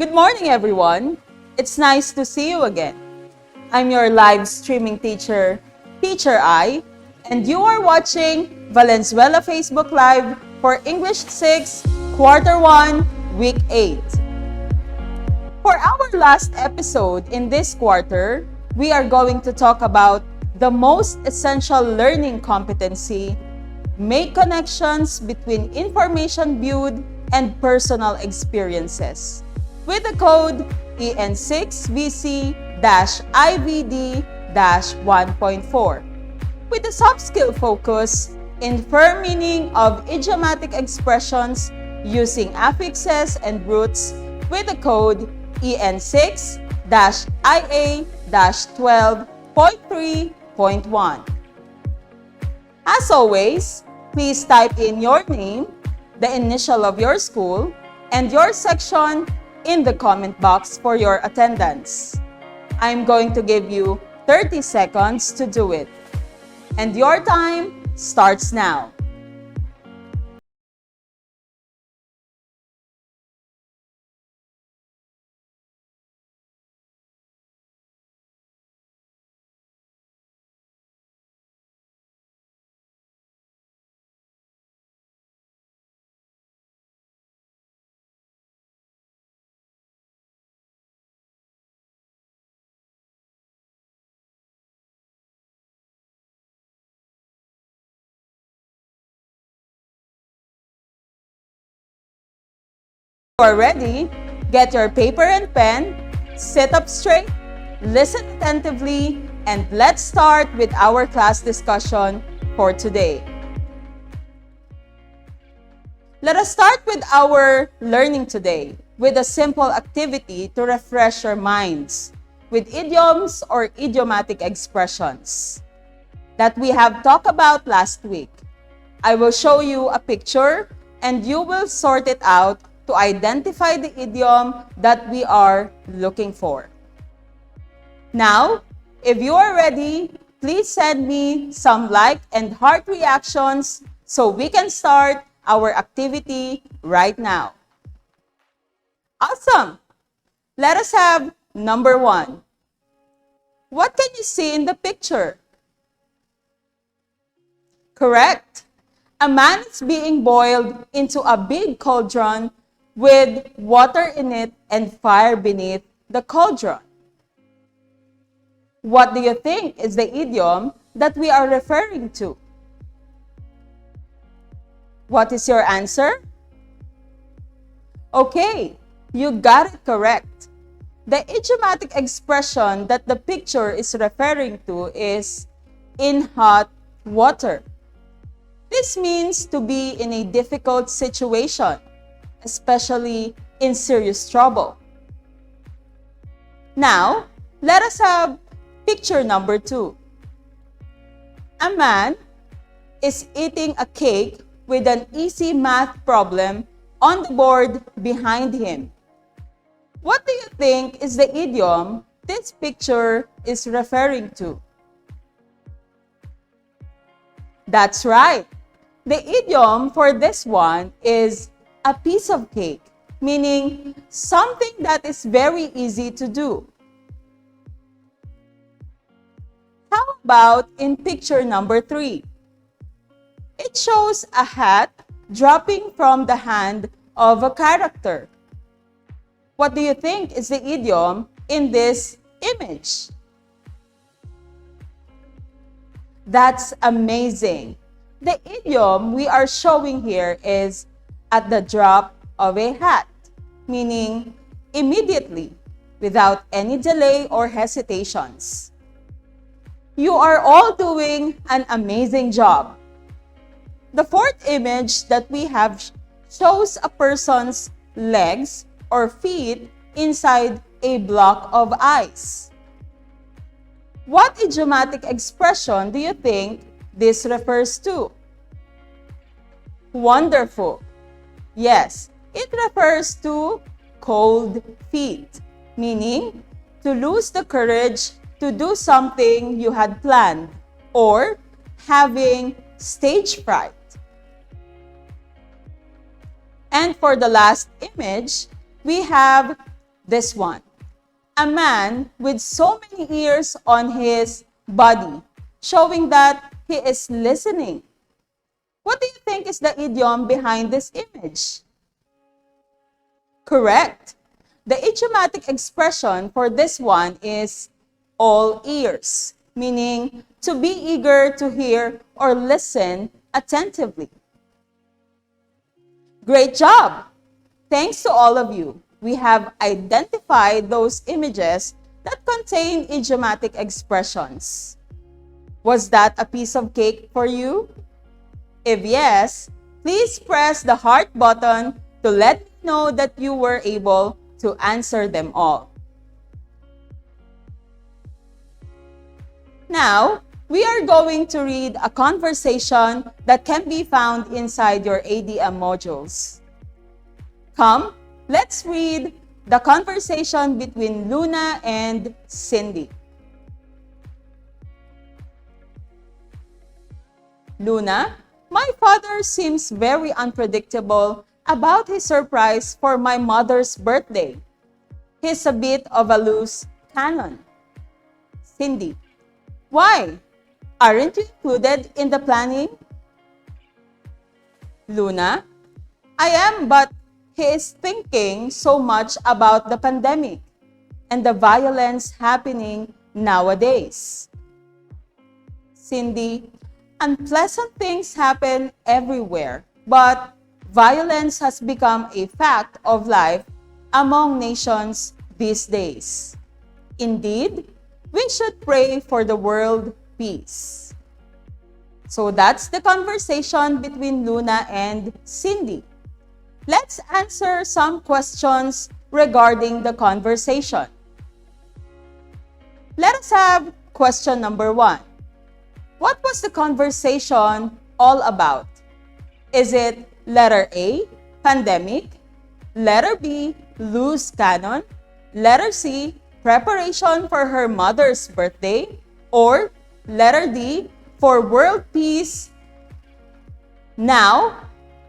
Good morning, everyone. It's nice to see you again. I'm your live streaming teacher, Teacher I, and you are watching Valenzuela Facebook Live for English 6, Quarter 1, Week 8. For our last episode in this quarter, we are going to talk about the most essential learning competency: make connections between information viewed and personal experiences, with the code EN6VC-IVD-1.4, with the soft skill focus, Infer meaning of idiomatic expressions using affixes and roots, with the code EN6-IA-12.3.1. As always, please type in your name, the initial of your school, and your section in the comment box for your attendance. I'm going to give you 30 seconds to do it. And your time starts now. You are ready? Get your paper and pen, sit up straight, listen attentively, and let's start with our class discussion for today. Let us start with our learning today with a simple activity to refresh your minds with idioms or idiomatic expressions that we have talked about last week. I will show you a picture and you will sort it out to identify the idiom that we are looking for. Now, if you are ready, please send me some like and heart reactions so we can start our activity right now. Awesome! Let us have number 1. What can you see in the picture? Correct. A man is being boiled into a big cauldron with water in it and fire beneath the cauldron. What do you think is the idiom that we are referring to? What is your answer? Okay, you got it correct. The idiomatic expression that the picture is referring to is in hot water. This means to be in a difficult situation, especially in serious trouble. Now, let us have picture number 2. A man is eating a cake with an easy math problem on the board behind him. What do you think is the idiom this picture is referring to? That's right. The idiom for this one is a piece of cake, meaning something that is very easy to do. How about in picture number 3? It shows a hat dropping from the hand of a character. What do you think is the idiom in this image? That's amazing. The idiom we are showing here is at the drop of a hat, meaning immediately, without any delay or hesitations. You are all doing an amazing job. The fourth image that we have shows a person's legs or feet inside a block of ice. What idiomatic expression do you think this refers to? Wonderful. Yes, it refers to cold feet, meaning to lose the courage to do something you had planned or having stage fright. And for the last image, we have this one. A man with so many ears on his body, showing that he is listening. What do you think is the idiom behind this image? Correct. The idiomatic expression for this one is all ears, meaning to be eager to hear or listen attentively. Great job! Thanks to all of you. We have identified those images that contain idiomatic expressions. Was that a piece of cake for you? If yes, please press the heart button to let me know that you were able to answer them all. Now, we are going to read a conversation that can be found inside your ADM modules. Come, let's read the conversation between Luna and Cindy. Luna, my father seems very unpredictable about his surprise for my mother's birthday. He's a bit of a loose cannon. Cindy, why? Aren't you included in the planning? Luna, I am, but he is thinking so much about the pandemic and the violence happening nowadays. Cindy, unpleasant things happen everywhere, but violence has become a fact of life among nations these days. Indeed, we should pray for the world peace. So that's the conversation between Luna and Cindy. Let's answer some questions regarding the conversation. Let us have question number 1. What was the conversation all about? Is it letter A, pandemic, letter B, loose cannon, letter C, preparation for her mother's birthday, or letter D, for world peace? Now,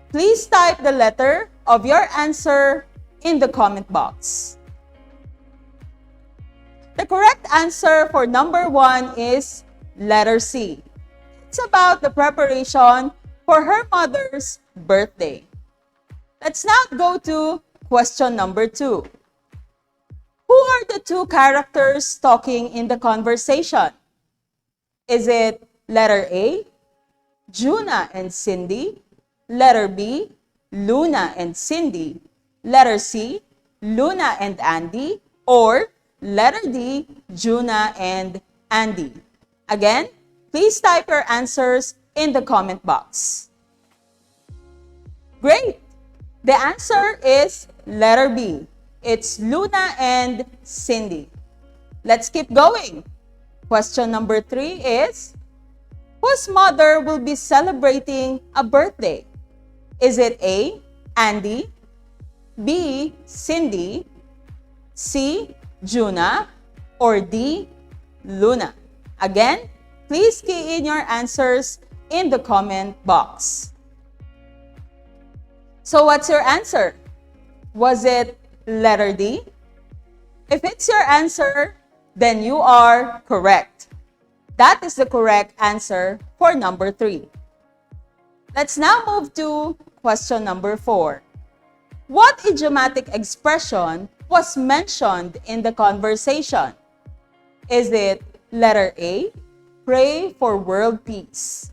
please type the letter of your answer in the comment box. The correct answer for number 1 is letter C. It's about the preparation for her mother's birthday. Let's now go to question number 2. Who are the two characters talking in the conversation? Is it letter A, Juna and Cindy, letter B, Luna and Cindy, letter C, Luna and Andy, or letter D, Juna and Andy? Again, please type your answers in the comment box. Great! The answer is letter B. It's Luna and Cindy. Let's keep going. Question number 3 is, whose mother will be celebrating a birthday? Is it A, Andy, B, Cindy, C, Juna, or D, Luna? Again, please key in your answers in the comment box. So what's your answer? Was it letter D? If it's your answer, then you are correct. That is the correct answer for number 3. Let's now move to question number 4. What idiomatic expression was mentioned in the conversation? Is it letter A, pray for world peace,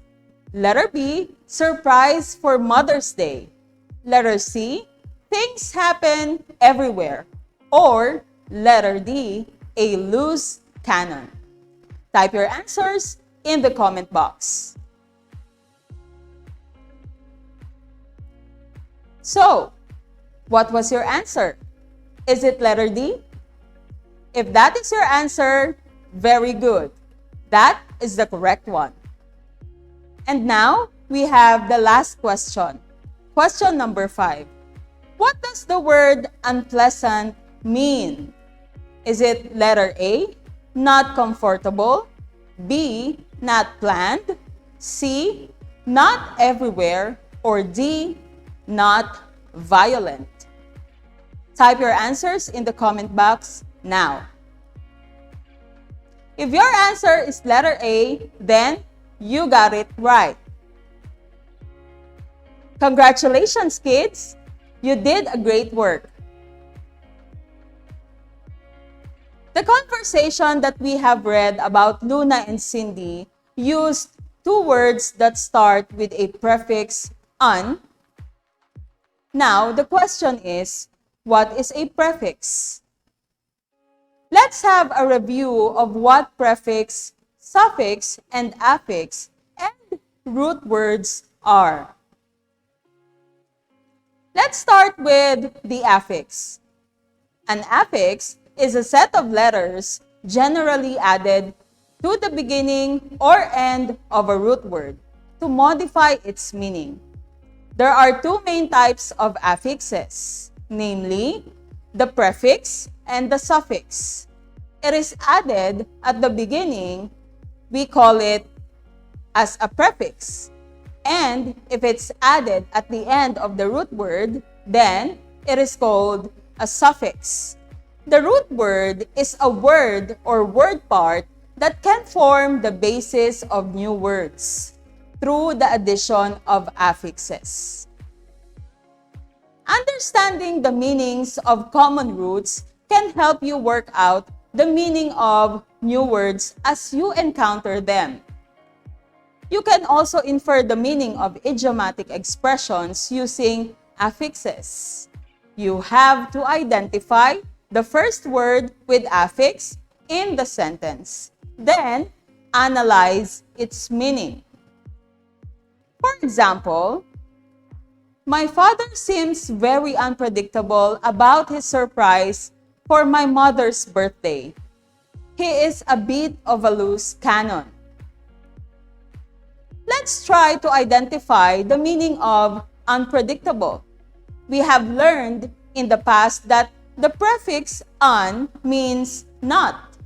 letter B, surprise for Mother's Day, letter C, things happen everywhere, or letter D, a loose cannon? Type your answers in the comment box. So, what was your answer? Is it letter D? If that is your answer, very good. That is the correct one. And now, we have the last question. Question number 5. What does the word unpleasant mean? Is it letter A, not comfortable, B, not planned, C, not everywhere, or D, not violent? Type your answers in the comment box now. If your answer is letter A, then you got it right. Congratulations, kids! You did a great work. The conversation that we have read about Luna and Cindy used two words that start with a prefix "un." Now, the question is, what is a prefix? Let's have a review of what prefix, suffix, and affix and root words are. Let's start with the affix. An affix is a set of letters generally added to the beginning or end of a root word to modify its meaning. There are two main types of affixes, namely the prefix and the suffix. It is added at the beginning, we call it as a prefix. And if it's added at the end of the root word, then it is called a suffix. The root word is a word or word part that can form the basis of new words through the addition of affixes. Understanding the meanings of common roots can help you work out the meaning of new words as you encounter them. You can also infer the meaning of idiomatic expressions using affixes. You have to identify the first word with affix in the sentence, then analyze its meaning. For example, my father seems very unpredictable about his surprise for my mother's birthday. He is a bit of a loose cannon. Let's try to identify the meaning of unpredictable. We have learned in the past that the prefix "un" means not.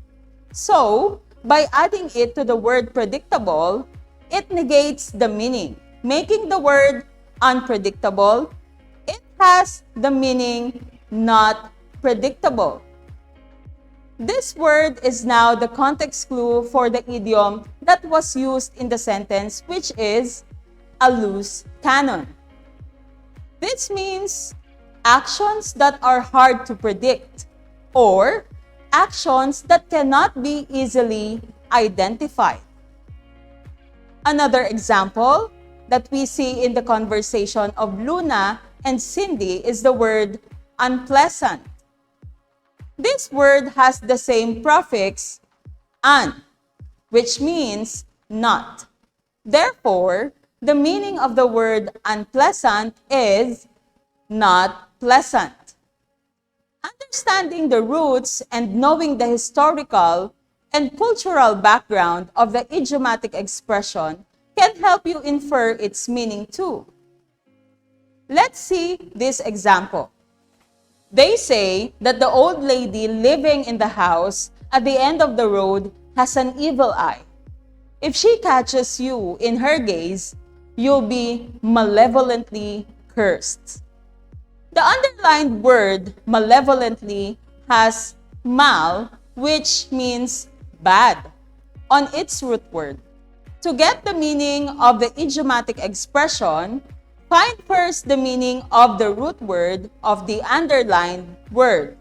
So, by adding it to the word predictable, it negates the meaning, making the word unpredictable. It has the meaning not predictable. This word is now the context clue for the idiom that was used in the sentence, which is a loose cannon. This means actions that are hard to predict or actions that cannot be easily identified. Another example that we see in the conversation of Luna and Cindy is the word unpleasant. This word has the same prefix "un," which means not. Therefore, the meaning of the word unpleasant is not pleasant. Understanding the roots and knowing the historical and cultural background of the idiomatic expression can help you infer its meaning too. Let's see this example. They say that the old lady living in the house at the end of the road has an evil eye. If she catches you in her gaze, you'll be malevolently cursed. The underlined word malevolently has mal, which means bad, on its root word. To get the meaning of the idiomatic expression, find first the meaning of the root word of the underlined word.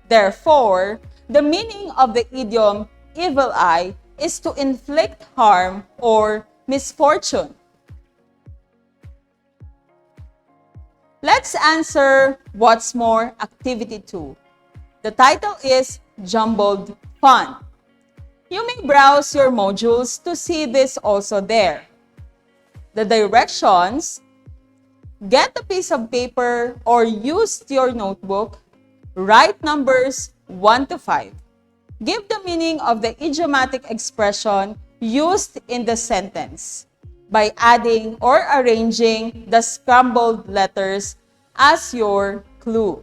Therefore, the meaning of the idiom evil eye is to inflict harm or misfortune. Let's answer What's More Activity 2. The title is Jumbled Fun. You may browse your modules to see this also there. The directions: get a piece of paper or use your notebook, write numbers 1 to 5. Give the meaning of the idiomatic expression used in the sentence by adding or arranging the scrambled letters as your clue.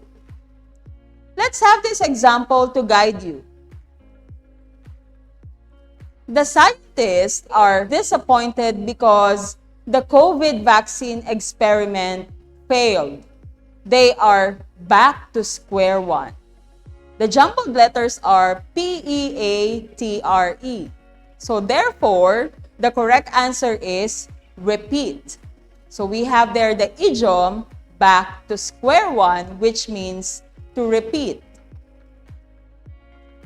Let's have this example to guide you. The scientists are disappointed because the COVID vaccine experiment failed. they are back to square one. The jumbled letters are P-E-A-T-R-E. So therefore, the correct answer is repeat. So we have there the idiom back to square one, which means to repeat.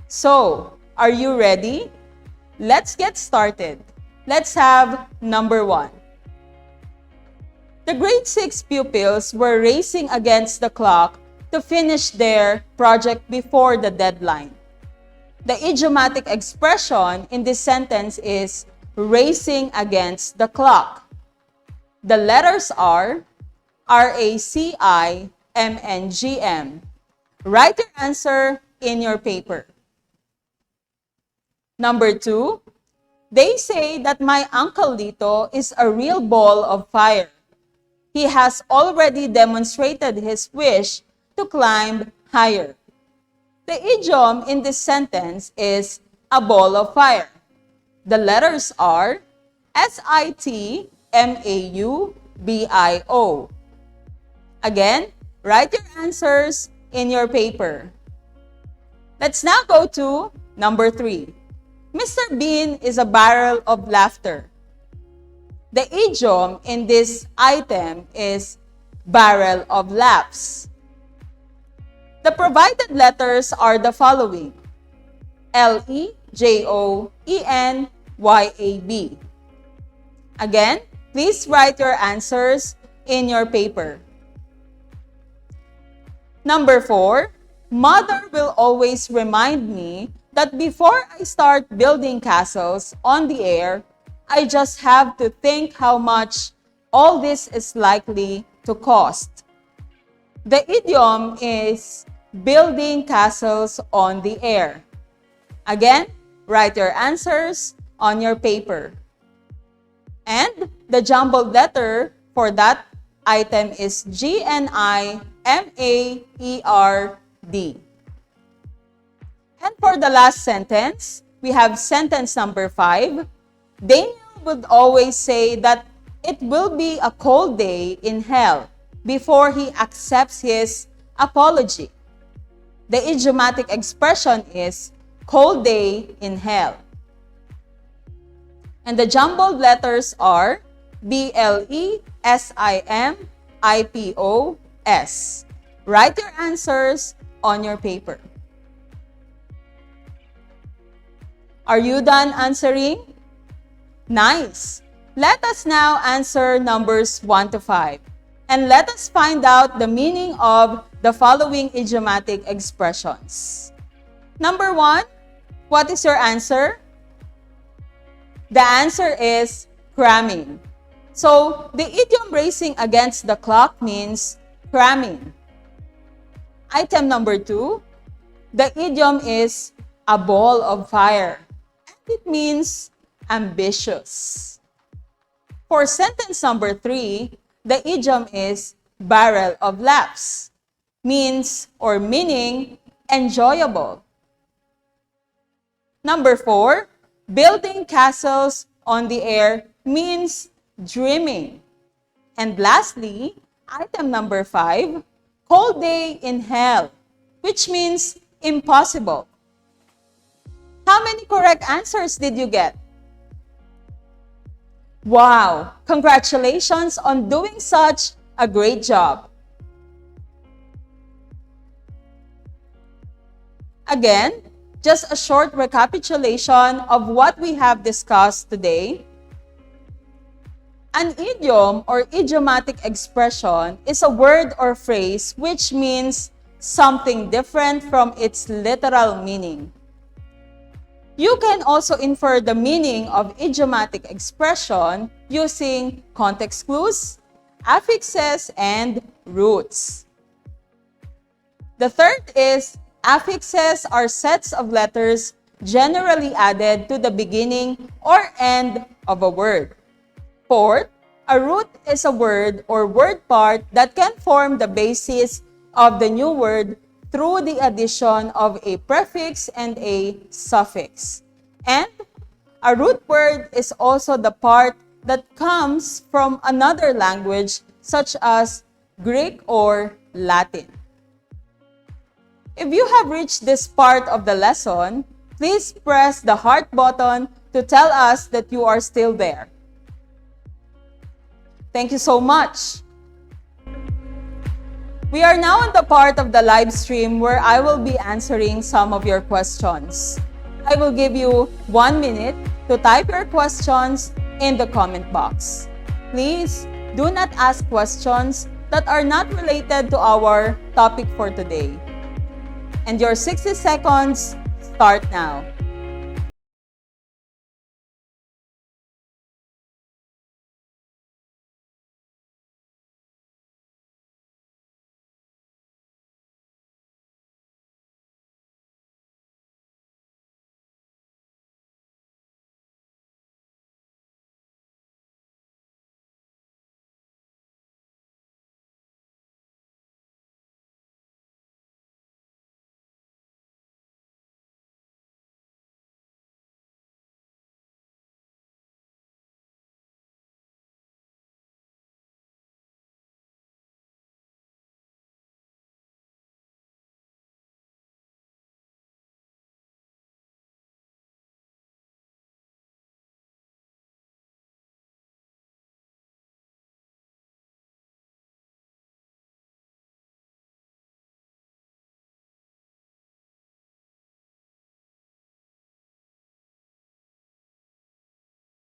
So, are you ready? Let's get started. Let's have number 1. The grade 6 pupils were racing against the clock to finish their project before the deadline. The idiomatic expression in this sentence is racing against the clock. The letters are R-A-C-I-M-N-G-M. Write your answer in your paper. Number 2, they say that my Uncle Lito is a real ball of fire. He has already demonstrated his wish to climb higher. The idiom in this sentence is a ball of fire. The letters are S-I-T-M-A-U-B-I-O. Again, write your answers in your paper. Let's now go to number 3. Mr. Bean is a barrel of laughter. The idiom in this item is barrel of laughs. The provided letters are the following: L-E-J-O-E-N-Y-A-B. Again, please write your answers in your paper. Number 4, Mother will always remind me that before I start building castles on the air, I just have to think how much all this is likely to cost. The idiom is building castles on the air. Again, write your answers on your paper. And the jumbled letter for that item is G-N-I-M-A-E-R-D. And for the last sentence, we have sentence number 5. Daniel would always say that it will be a cold day in hell before he accepts his apology. The idiomatic expression is cold day in hell. And the jumbled letters are B-L-E-S-I-M-I-P-O-S. Write your answers on your paper. Are you done answering? Nice! Let us now answer numbers 1 to 5. And let us find out the meaning of the following idiomatic expressions. Number 1, what is your answer? The answer is cramming. So, the idiom racing against the clock means cramming. Item number 2, the idiom is a ball of fire. And it means ambitious. For sentence number 3, the idiom is barrel of laughs. Means or meaning enjoyable. Number 4, building castles on the air means dreaming. And lastly, item number 5, cold day in hell, which means impossible. How many correct answers did you get? Wow! Congratulations on doing such a great job. Again, just a short recapitulation of what we have discussed today. An idiom or idiomatic expression is a word or phrase which means something different from its literal meaning. You can also infer the meaning of idiomatic expression using context clues, affixes, and roots. The third is affixes are sets of letters generally added to the beginning or end of a word. Fourth, a root is a word or word part that can form the basis of the new word through the addition of a prefix and a suffix. And a root word is also the part that comes from another language such as Greek or Latin. If you have reached this part of the lesson, please press the heart button to tell us that you are still there. Thank you so much. We are now in the part of the live stream where I will be answering some of your questions. I will give you 1 minute to type your questions in the comment box. Please do not ask questions that are not related to our topic for today. And your 60 seconds start now.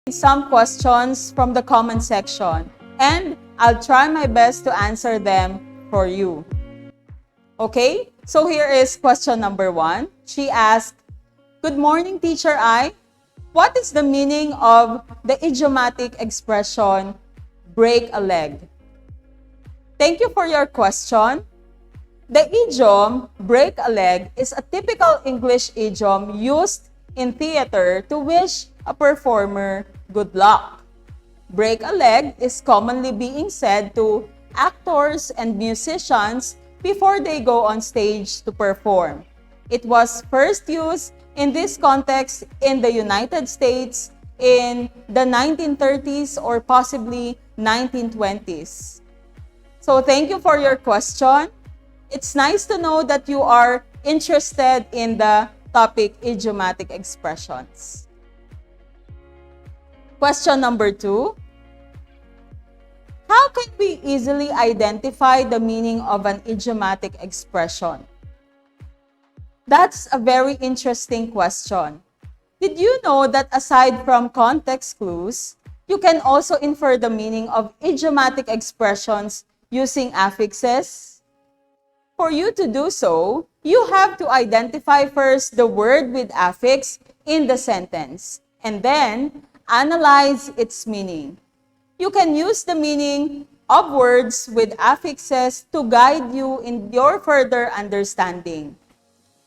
Some questions from the comment section, and I'll try my best to answer them for you. Okay, so here is question number 1. She asked, "Good morning, Teacher I. What is the meaning of the idiomatic expression, break a leg?" Thank you for your question. The idiom, break a leg, is a typical English idiom used in theater to wish a performer good luck. Break a leg is commonly being said to actors and musicians before they go on stage to perform. It was first used in this context in the United States in the 1930s or possibly 1920s. So thank you for your question. It's nice to know that you are interested in the topic idiomatic expressions. Question number 2. How can we easily identify the meaning of an idiomatic expression? That's a very interesting question. Did you know that aside from context clues, you can also infer the meaning of idiomatic expressions using affixes? For you to do so, you have to identify first the word with affix in the sentence, and then analyze its meaning. You can use the meaning of words with affixes to guide you in your further understanding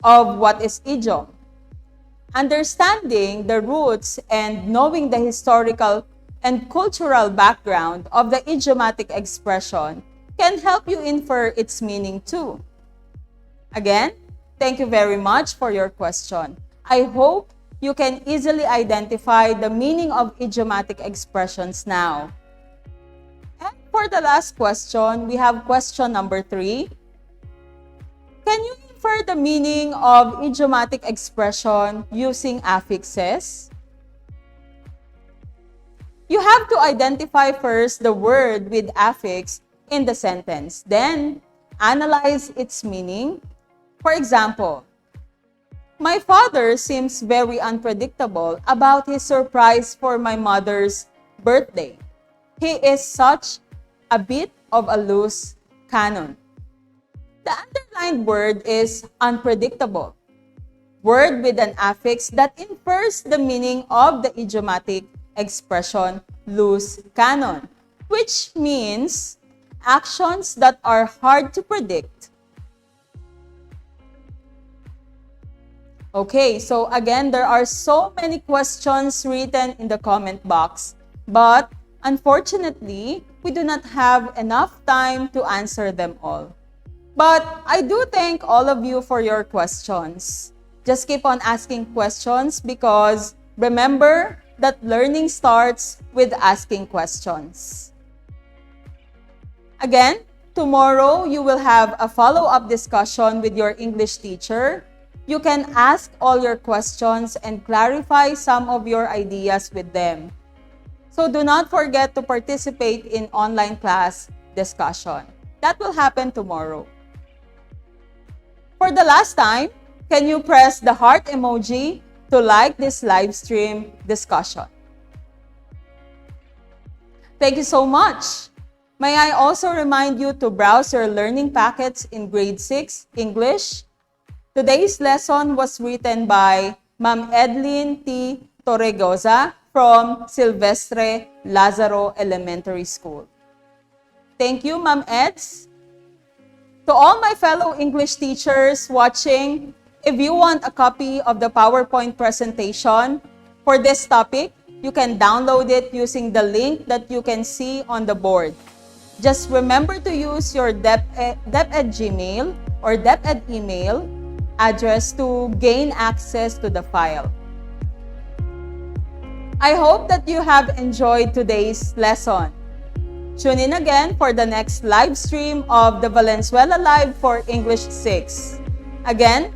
of what is idiom. Understanding the roots and knowing the historical and cultural background of the idiomatic expression can help you infer its meaning too. Again, thank you very much for your question. I hope you can easily identify the meaning of idiomatic expressions now. And for the last question, we have question number 3. Can you infer the meaning of idiomatic expression using affixes? You have to identify first the word with affix in the sentence, then analyze its meaning. For example, my father seems very unpredictable about his surprise for my mother's birthday. He is such a bit of a loose cannon. The underlined word is unpredictable, word with an affix that infers the meaning of the idiomatic expression loose cannon, which means actions that are hard to predict. Okay, so again, there are so many questions written in the comment box, but unfortunately, we do not have enough time to answer them all. But I do thank all of you for your questions. Just keep on asking questions because remember that learning starts with asking questions. Again, Tomorrow, you will have a follow-up discussion with your English teacher. You can ask all your questions and clarify some of your ideas with them. So do not forget to participate in online class discussion. That will happen tomorrow. For the last time, can you press the heart emoji to like this live stream discussion? Thank you so much. May I also remind you to browse your learning packets in grade 6 English. Today's lesson was written by Ma'am Edlyn T. Torregoza from Silvestre Lazaro Elementary School. Thank you, Ma'am Eds. To all my fellow English teachers watching, if you want a copy of the PowerPoint presentation for this topic, you can download it using the link that you can see on the board. Just remember to use your DepEd Gmail or DepEd email address to gain access to the file. I hope that you have enjoyed today's lesson. Tune in again for the next live stream of the Valenzuela Live for English 6. Again,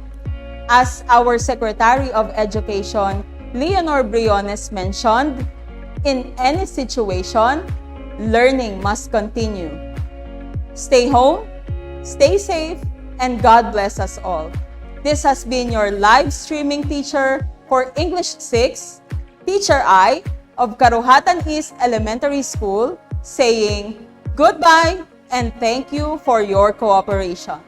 as our Secretary of Education, Leonor Briones mentioned, in any situation, learning must continue. Stay home, stay safe, and God bless us all. This has been your live streaming teacher for English 6, Teacher I of Karuhatan East Elementary School, saying goodbye and thank you for your cooperation.